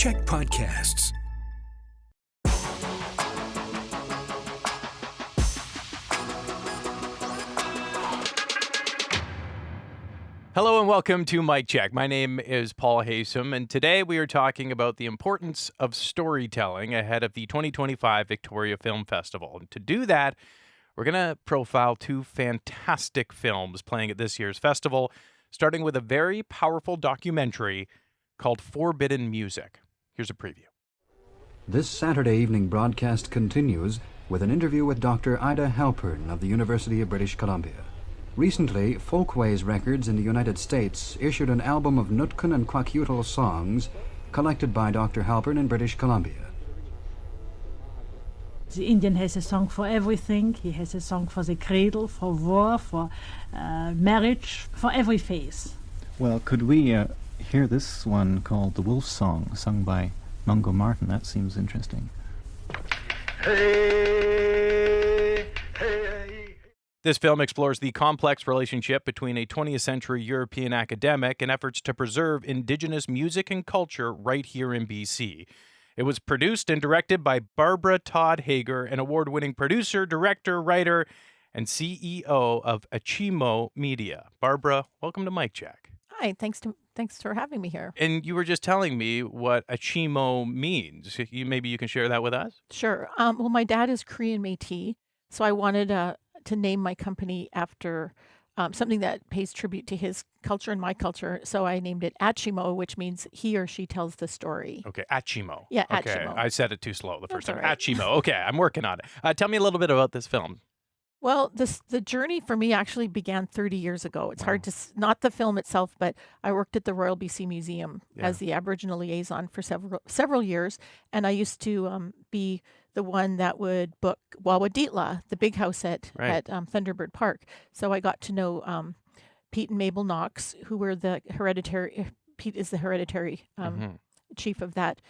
CHEK Podcasts. Hello and welcome to Mic Check. My name is Paul Haysom, and today we are talking about the importance of storytelling ahead of the 2025 Victoria Film Festival. And to do that, we're going to profile two fantastic films playing at this year's festival, starting with a very powerful documentary called Forbidden Music. Here's a preview. This Saturday evening broadcast continues with an interview with Dr. Ida Halpern of the University of British Columbia. Recently, Folkways Records in the United States issued an album of Nutkin and Kwakiutl songs collected by Dr. Halpern in British Columbia. The Indian has a song for everything. He has a song for the cradle, for war, for marriage, for every phase. Well, could we hear this one called The Wolf Song, sung by Mungo Martin? That seems interesting. Hey, hey. This film explores the complex relationship between a 20th century European academic and efforts to preserve Indigenous music and culture right here in BC. It was produced and directed by Barbara Todd Hager, an award-winning producer, director, writer, and CEO of Achimo Media. Barbara, welcome to Mic Check. Hi, thanks for having me here. And you were just telling me what Achimo means. Maybe you can share that with us? Sure. Well, my dad is Korean Métis, so I wanted to name my company after something that pays tribute to his culture and my culture. So I named it Achimo, which means he or she tells the story. Okay, Achimo. Yeah, okay. Achimo. I said it too slow the first time. Right. Achimo. Okay, I'm working on it. Tell me a little bit about this film. Well, the journey for me actually began 30 years ago. It's hard to, not the film itself, but I worked at the Royal BC Museum as the Aboriginal liaison for several years. And I used to be the one that would book Wawaditla, the big house at Thunderbird Park. So I got to know Pete and Mabel Knox, who were the hereditary, Pete is the hereditary chief of that.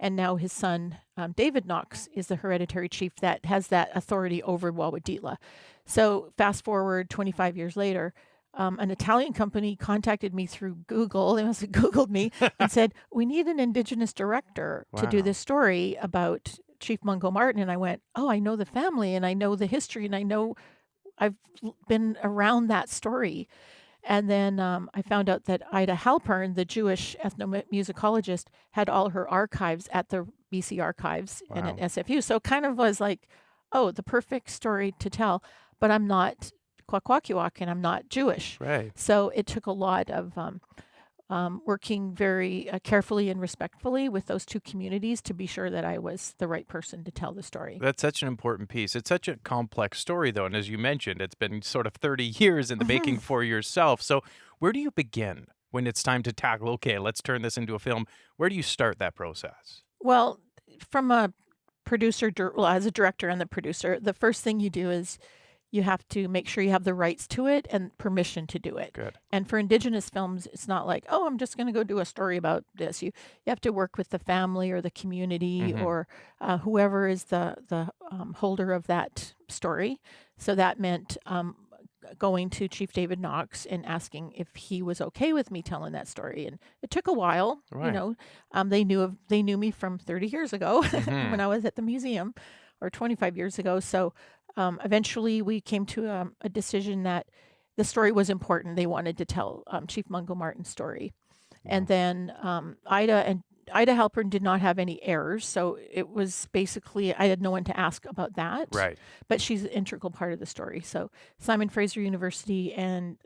And now his son, David Knox, is the hereditary chief that has that authority over Wawaditla. So fast forward 25 years later, an Italian company contacted me through Google. They must have Googled me and said, we need an Indigenous director to do this story about Chief Mungo Martin. And I went, oh, I know the family and I know the history and I know I've been around that story. And then I found out that Ida Halpern, the Jewish ethnomusicologist, had all her archives at the BC Archives and at SFU. So it kind of was like, oh, the perfect story to tell. But I'm not Kwakwaka'wakw and I'm not Jewish. Right. So it took a lot of working very carefully and respectfully with those two communities to be sure that I was the right person to tell the story. That's such an important piece. It's such a complex story, though. And as you mentioned, it's been sort of 30 years in the making for yourself. So where do you begin when it's time to tackle, okay, let's turn this into a film? Where do you start that process? Well, from a producer, as a director and the producer, the first thing you do is you have to make sure you have the rights to it and permission to do it. Good. And for Indigenous films, it's not like, oh, I'm just going to go do a story about this. You have to work with the family or the community or whoever is the holder of that story. So that meant going to Chief David Knox and asking if he was okay with me telling that story. And it took a while. Right. You know, they knew me from 30 years ago when I was at the museum, or 25 years ago. So eventually we came to a decision that the story was important. They wanted to tell Chief Mungo Martin's story. And then Ida Halpern did not have any heirs. So it was basically, I had no one to ask about that. Right. But she's an integral part of the story. So Simon Fraser University and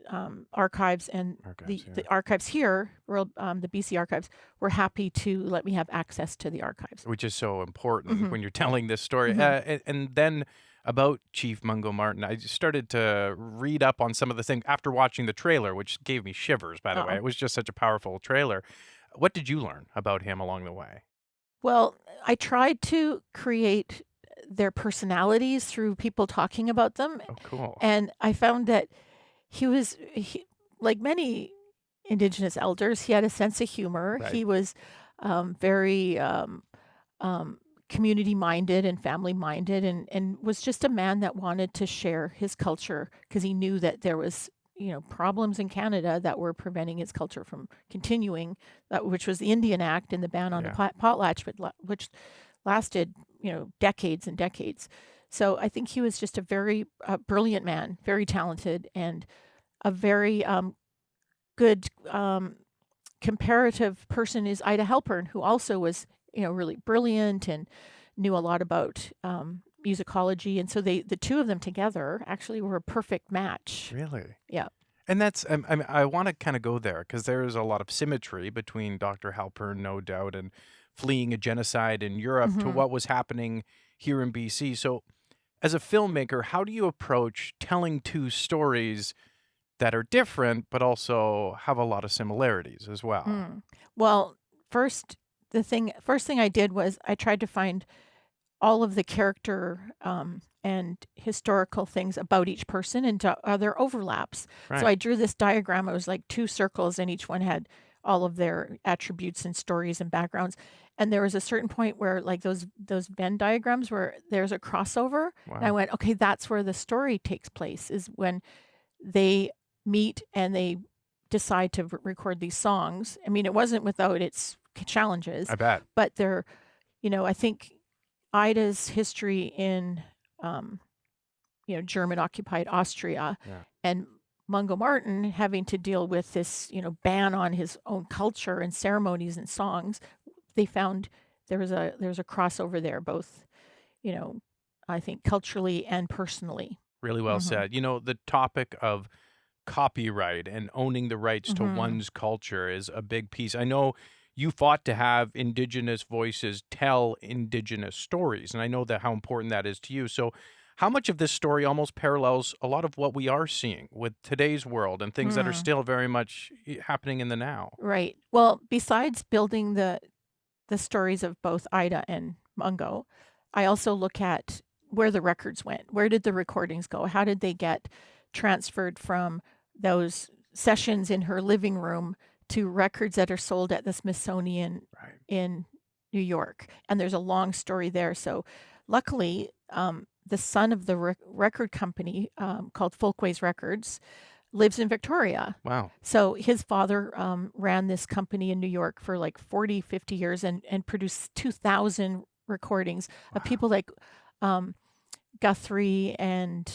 Archives and the archives here, the BC Archives, were happy to let me have access to the archives. Which is so important when you're telling this story. And then about Chief Mungo Martin, I just started to read up on some of the things after watching the trailer, which gave me shivers, by the way. It was just such a powerful trailer. What did you learn about him along the way? Well, I tried to create their personalities through people talking about them. Oh, cool. And I found that he like many Indigenous elders, he had a sense of humor. Right. He was very community-minded and family-minded and was just a man that wanted to share his culture because he knew that there was problems in Canada that were preventing his culture from continuing, which was the Indian Act and the ban on the potlatch, which lasted, decades and decades. So I think he was just a very brilliant man, very talented, and a very good comparative person is Ida Halpern, who also was, really brilliant and knew a lot about musicology. And so the two of them together actually were a perfect match. Really? Yeah. And that's, I want to kind of go there because there's a lot of symmetry between Dr. Halpern, no doubt, and fleeing a genocide in Europe to what was happening here in BC. So as a filmmaker, how do you approach telling two stories that are different, but also have a lot of similarities as well? Well, first thing I did was I tried to find all of the character and historical things about each person and other overlaps. Right. So I drew this diagram. It was like two circles, and each one had all of their attributes and stories and backgrounds. And there was a certain point where, like those Venn diagrams, where there's a crossover. Wow. And I went, okay, that's where the story takes place, is when they meet and they decide to record these songs. I mean, it wasn't without its challenges. I bet. But they're, I think Ida's history in, German-occupied Austria, and Mungo Martin having to deal with this, ban on his own culture and ceremonies and songs. They found there was a crossover there, both, I think culturally and personally. Really well said. The topic of copyright and owning the rights to one's culture is a big piece. I know you fought to have Indigenous voices tell Indigenous stories, and I know that how important that is to you. So how much of this story almost parallels a lot of what we are seeing with today's world and things that are still very much happening in the now? Right. Well, besides building the stories of both Ida and Mungo, I also look at where the records went. Where did the recordings go? How did they get transferred from those sessions in her living room to records that are sold at the Smithsonian in New York? And there's a long story there. So luckily, the son of the record company called Folkways Records lives in Victoria. Wow. So his father ran this company in New York for like 40, 50 years and produced 2,000 recordings of people like Guthrie and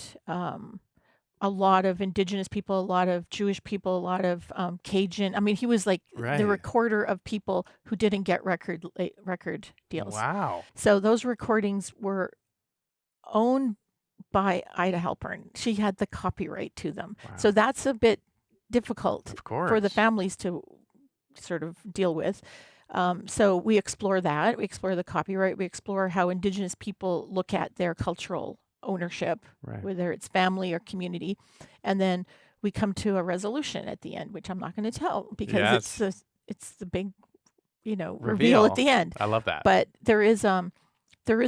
a lot of Indigenous people, a lot of Jewish people, a lot of Cajun. I mean, he was like the recorder of people who didn't get record deals. Wow. So those recordings were owned by Ida Halpern. She had the copyright to them. Wow. So that's a bit difficult for the families to sort of deal with. So we explore that. We explore the copyright. We explore how Indigenous people look at their cultural ownership, whether it's family or community. And then we come to a resolution at the end, which I'm not going to tell because it's the big, reveal at the end. I love that. But there is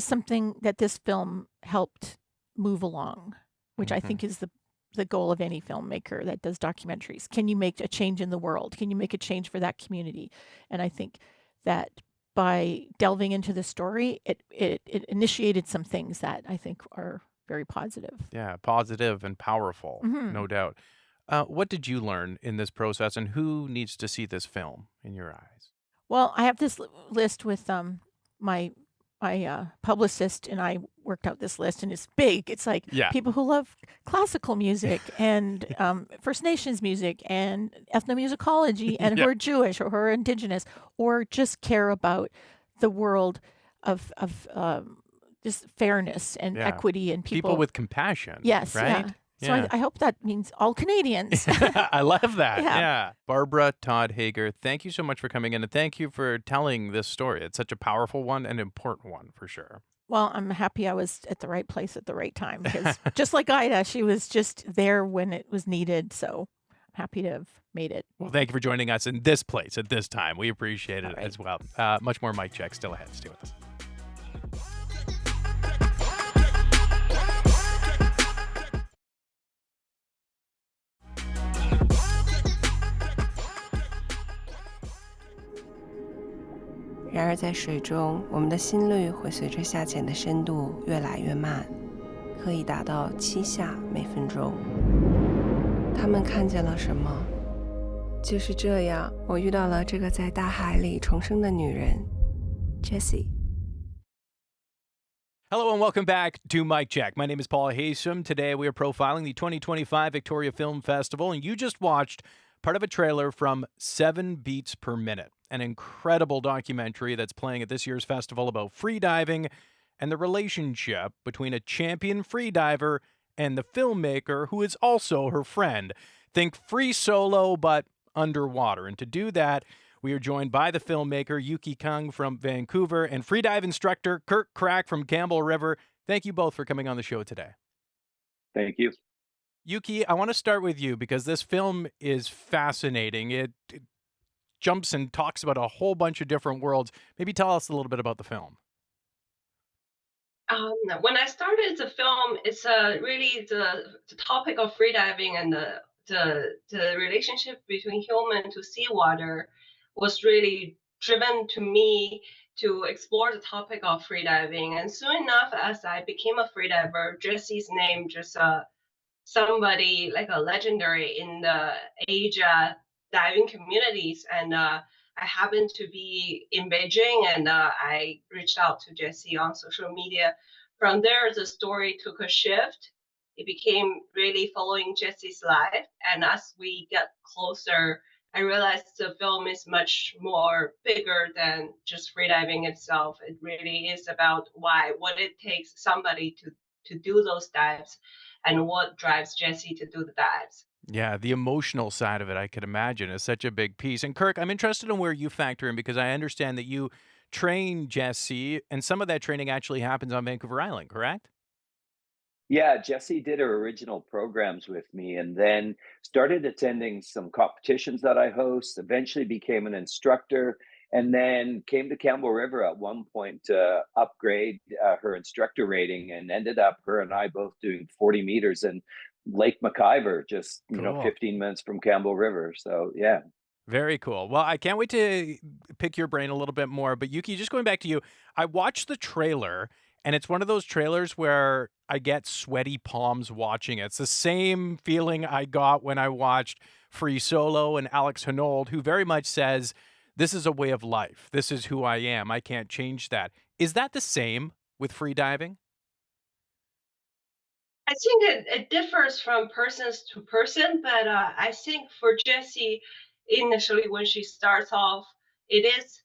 something that this film helped move along, which I think is the goal of any filmmaker that does documentaries. Can you make a change in the world? Can you make a change for that community? And I think that by delving into the story, it initiated some things that I think are very positive. Yeah, positive and powerful, no doubt. What did you learn in this process, and who needs to see this film in your eyes? Well, I have this list with my publicist, and I worked out this list, and it's big. It's like people who love classical music and First Nations music and ethnomusicology and who are Jewish or who are Indigenous or just care about the world of just fairness and equity and people with compassion. Yes, right? Yeah. So I hope that means all Canadians. I love that. Yeah. Barbara Todd Hager, thank you so much for coming in, and thank you for telling this story. It's such a powerful one and important one for sure. Well, I'm happy I was at the right place at the right time because just like Ida, she was just there when it was needed. So I'm happy to have made it. Well, thank you for joining us in this place at this time. We appreciate it as well. Much more Mic Check still ahead. Stay with us. 然而在水中，我们的心率会随着下潜的深度越来越慢，可以达到7下每分钟。他们看见了什么？就是这样，我遇到了这个在大海里重生的女人 Jessie。 Hello and welcome back to CHEK. My name is Paul Haysom. Today we are profiling the 2025 Victoria Film Festival, and you just watched part of a trailer from 7 Beats Per Minute, an incredible documentary that's playing at this year's festival about freediving and the relationship between a champion freediver and the filmmaker who is also her friend. Think free solo, but underwater. And to do that, we are joined by the filmmaker Yuki Kung from Vancouver and freedive instructor Kirk Crack from Campbell River. Thank you both for coming on the show today. Thank you. Yuki, I want to start with you because this film is fascinating. It jumps and talks about a whole bunch of different worlds. Maybe tell us a little bit about the film. When I started the film, it's really the topic of freediving and the relationship between human to seawater was really driven to me to explore the topic of freediving. And soon enough, as I became a freediver, Jesse's name just somebody like a legendary in the Asia diving communities. And I happened to be in Beijing, and I reached out to Jesse on social media. From there, the story took a shift. It became really following Jesse's life. And as we get closer, I realized the film is much more bigger than just freediving itself. It really is about what it takes somebody to do those dives and what drives Jesse to do the dives. Yeah, the emotional side of it, I could imagine, is such a big piece. And Kirk, I'm interested in where you factor in because I understand that you train Jesse, and some of that training actually happens on Vancouver Island, correct? Yeah, Jesse did her original programs with me and then started attending some competitions that I host, eventually became an instructor, and then came to Campbell River at one point to upgrade her instructor rating and ended up her and I both doing 40 meters in Lake McIver, just, Cool. 15 minutes from Campbell River. So, yeah. Very cool. Well, I can't wait to pick your brain a little bit more. But Yuki, just going back to you, I watched the trailer, and it's one of those trailers where I get sweaty palms watching it. It's the same feeling I got when I watched Free Solo and Alex Honnold, who very much says, this is a way of life. This is who I am. I can't change that. Is that the same with free diving? I think it differs from persons to person, but I think for Jessie, initially when she starts off, it is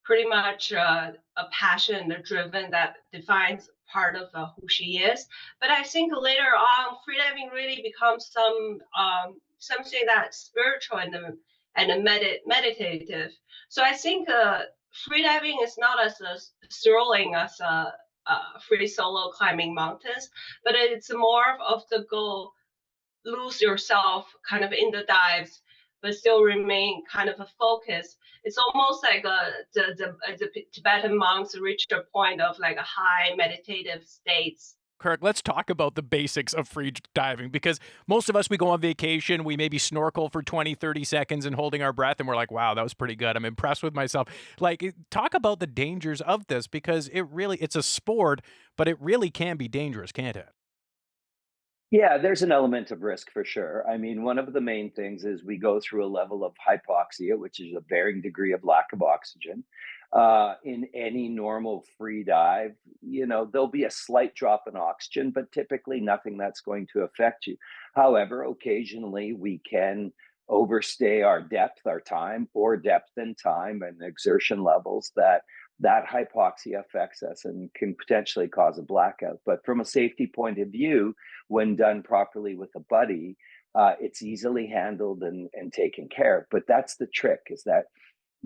pretty much a passion driven that defines part of who she is. But I think later on, freediving really becomes something that's spiritual and meditative. So I think freediving is not as thrilling as free solo climbing mountains, but it's more of the goal lose yourself kind of in the dives but still remain kind of a focus. It's almost like the Tibetan monks reach a point of like a high meditative states. Kirk, let's talk about the basics of free diving because most of us, we go on vacation, we maybe snorkel for 20, 30 seconds and holding our breath, and we're like, wow, that was pretty good. I'm impressed with myself. Like, talk about the dangers of this because it's a sport, but it really can be dangerous, can't it? Yeah, there's an element of risk for sure. I mean, one of the main things is we go through a level of hypoxia, which is a varying degree of lack of oxygen. In any normal free dive, there'll be a slight drop in oxygen, but typically nothing that's going to affect you. However, occasionally we can overstay our depth, our time, or depth and time and exertion levels that hypoxia affects us and can potentially cause a blackout. But from a safety point of view, when done properly with a buddy, it's easily handled and taken care of. But that's the trick is that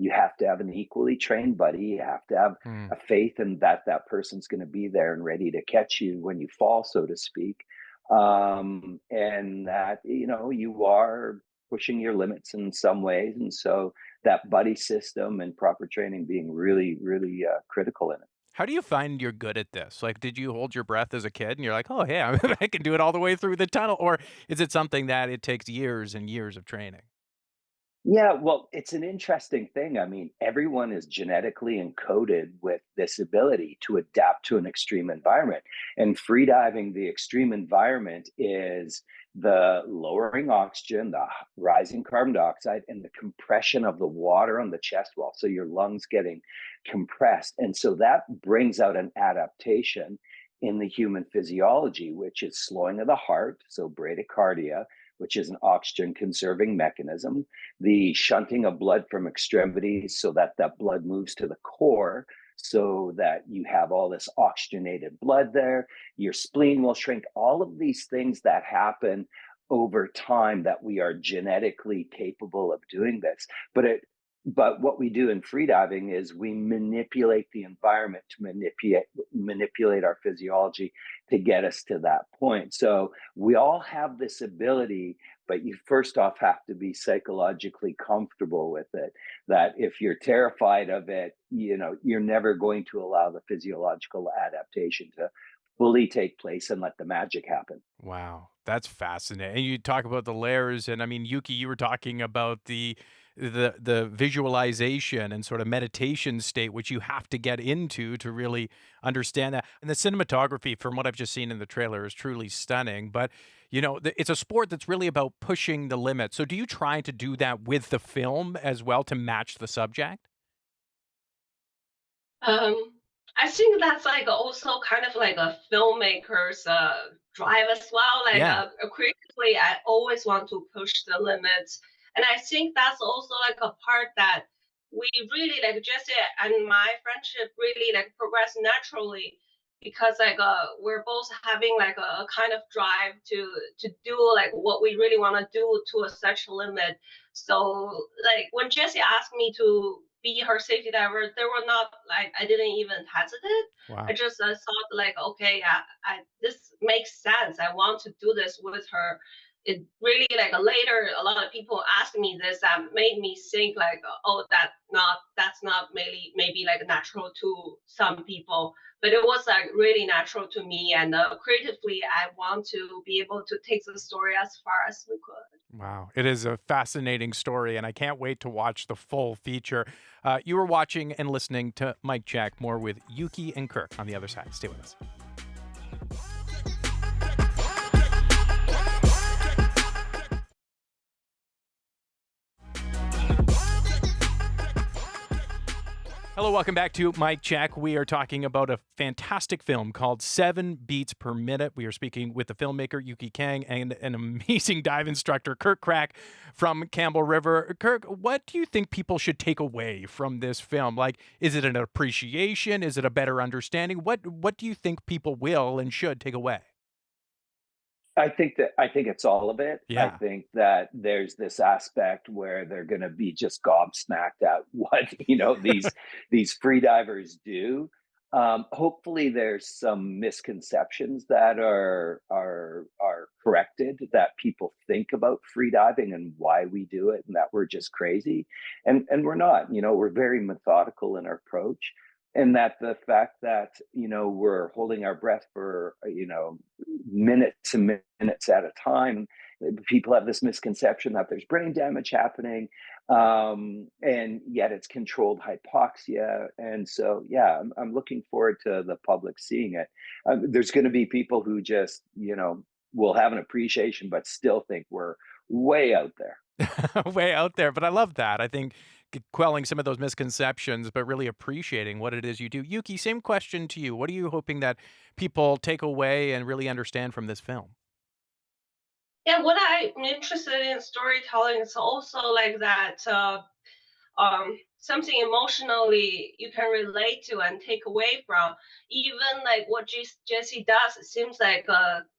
you have to have an equally trained buddy. You have to have Hmm. a faith in that person's going to be there and ready to catch you when you fall, so to speak. And that, you are pushing your limits in some ways. And so that buddy system and proper training being really, really critical in it. How do you find you're good at this? Like, did you hold your breath as a kid and you're like, oh, hey, I can do it all the way through the tunnel? Or is it something that it takes years and years of training? Yeah, well, it's an interesting thing. I mean, everyone is genetically encoded with this ability to adapt to an extreme environment. And freediving, the extreme environment is the lowering oxygen, the rising carbon dioxide, and the compression of the water on the chest wall. So your lungs getting compressed. And so that brings out an adaptation in the human physiology, which is slowing of the heart, so bradycardia, which is an oxygen conserving mechanism, the shunting of blood from extremities so that that blood moves to the core so that you have all this oxygenated blood there. Your spleen will shrink. All of these things that happen over time that we are genetically capable of doing this. But what we do in freediving is we manipulate the environment to manipulate our physiology to get us to that point. So we all have this ability, but you first off have to be psychologically comfortable with it. That if you're terrified of it, you're never going to allow the physiological adaptation to fully take place and let the magic happen. Wow, that's fascinating. And you talk about the layers, and I mean, Yuki, you were talking about the visualization and sort of meditation state, which you have to get into to really understand that. And the cinematography, from what I've just seen in the trailer, is truly stunning. But it's a sport that's really about pushing the limit. So, do you try to do that with the film as well to match the subject? Um, I think that's like also kind of like a filmmaker's drive as well. Like Yeah. creatively, I always want to push the limits, and I think that's also like a part that we really like Jesse and my friendship really like progress naturally because like we're both having like a kind of drive to do like what we really want to do to a such limit. So like when Jesse asked me to be her safety diver, there were not like I didn't even hesitate. I Wow. just thought like, okay, I this makes sense. I want to do this with her. It really like later, a lot of people asked me this that made me think like, oh, that's not maybe like natural to some people, but it was like really natural to me. And creatively, I want to be able to take the story as far as we could. Wow, it is a fascinating story, and I can't wait to watch the full feature. You were watching and listening to Mike Jack, more with Yuki and Kirk on the other side. Stay with us. Hello, welcome back to Mike Check. We are talking about a fantastic film called 7 Beats Per Minute. We are speaking with the filmmaker Yuki Kang and an amazing dive instructor, Kirk Crack from Campbell River. Kirk, what do you think people should take away from this film? Like, is it an appreciation? Is it a better understanding? What do you think people will and should take away? I think it's all of it. I Yeah. think that there's this aspect where they're going to be just gobsmacked at what these free divers do. Hopefully, there's some misconceptions that are corrected that people think about free diving and why we do it, and that we're just crazy, and we're not. We're very methodical in our approach, and that the fact that we're holding our breath for minutes and minutes at a time. People have this misconception that there's brain damage happening, and yet it's controlled hypoxia. And so, yeah, I'm looking forward to the public seeing it. There's going to be people who just, will have an appreciation, but still think we're way out there. Way out there, but I love that. I think quelling some of those misconceptions, but really appreciating what it is you do. Yuki, same question to you. What are you hoping that people take away and really understand from this film? Yeah, what I'm interested in storytelling is also like that. Something emotionally you can relate to and take away from. Even like what Jesse does, it seems like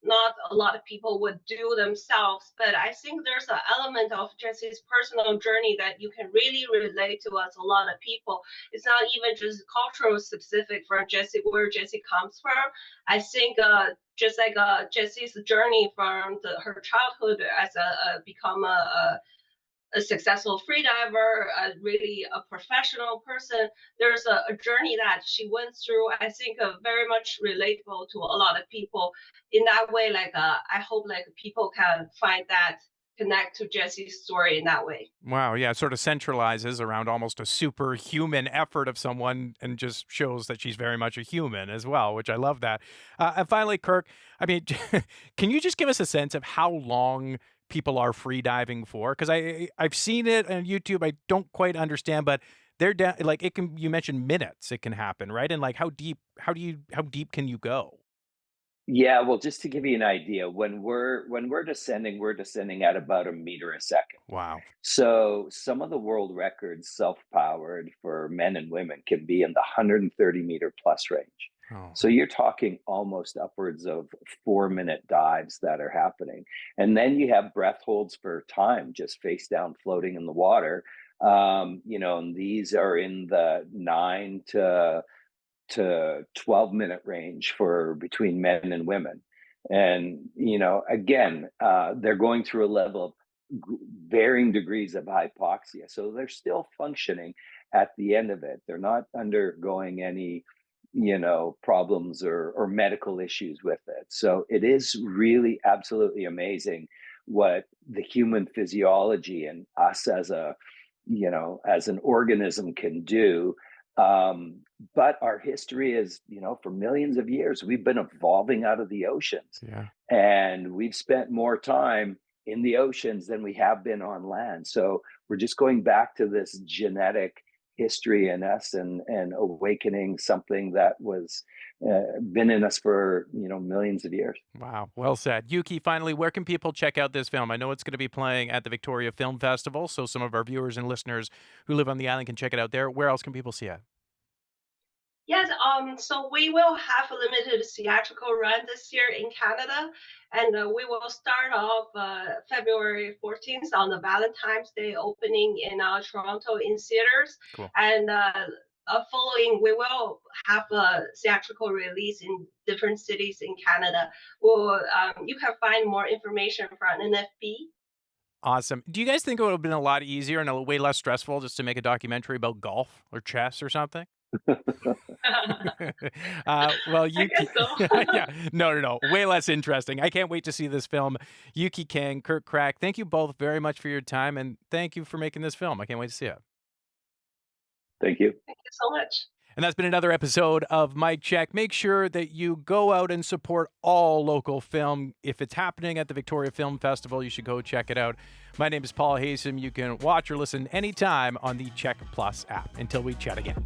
not a lot of people would do themselves. But I think there's an element of Jesse's personal journey that you can really relate to as a lot of people. It's not even just cultural specific for Jesse, where Jesse comes from. I think just like Jesse's journey from her childhood as become a successful freediver, really a professional person. There's a journey that she went through. I think very much relatable to a lot of people. In that way, like I hope like people can find that connect to Jesse's story in that way. Wow, yeah, it sort of centralizes around almost a superhuman effort of someone and just shows that she's very much a human as well, which I love that. And finally, Kirk, I mean, can you just give us a sense of how long people are free diving for? Because I've seen it on YouTube. I don't quite understand, but they're down like it can. You mentioned minutes. It can happen, right? And like how deep? How deep can you go? Yeah, well, just to give you an idea, we're descending at about a meter a second. Wow. So some of the world records, self-powered for men and women, can be in the 130-meter plus range. Oh, So you're talking almost upwards of 4-minute dives that are happening. And then you have breath holds for time, just face down, floating in the water. And these are in the 9 to 12-minute range for between men and women. And, again, they're going through a level of varying degrees of hypoxia. So they're still functioning at the end of it. They're not undergoing any, problems or medical issues with it. So it is really absolutely amazing what the human physiology and us as an organism can do. But our history is, for millions of years, we've been evolving out of the oceans, yeah. and we've spent more time in the oceans than we have been on land. So we're just going back to this genetic history in us and awakening something that was been in us for, millions of years. Wow. Well said. Yuki, finally, where can people check out this film? I know it's going to be playing at the Victoria Film Festival, so some of our viewers and listeners who live on the island can check it out there. Where else can people see it? Yes, so we will have a limited theatrical run this year in Canada, and we will start off February 14th on the Valentine's Day opening in Toronto in theaters, Cool. and following we will have a theatrical release in different cities in Canada. Well, you can find more information from NFB. Awesome. Do you guys think it would have been a lot easier and way less stressful just to make a documentary about golf or chess or something? Well, I Yuki, guess so. yeah, no, way less interesting. I can't wait to see this film. Yuki Kang, Kirk Crack, thank you both very much for your time, and thank you for making this film. I can't wait to see it. Thank you. Thank you so much. And that's been another episode of Mike Check. Make sure that you go out and support all local film. If it's happening at the Victoria Film Festival, you should go check it out. My name is Paul Haysom. You can watch or listen anytime on the CHEK Plus app. Until we chat again.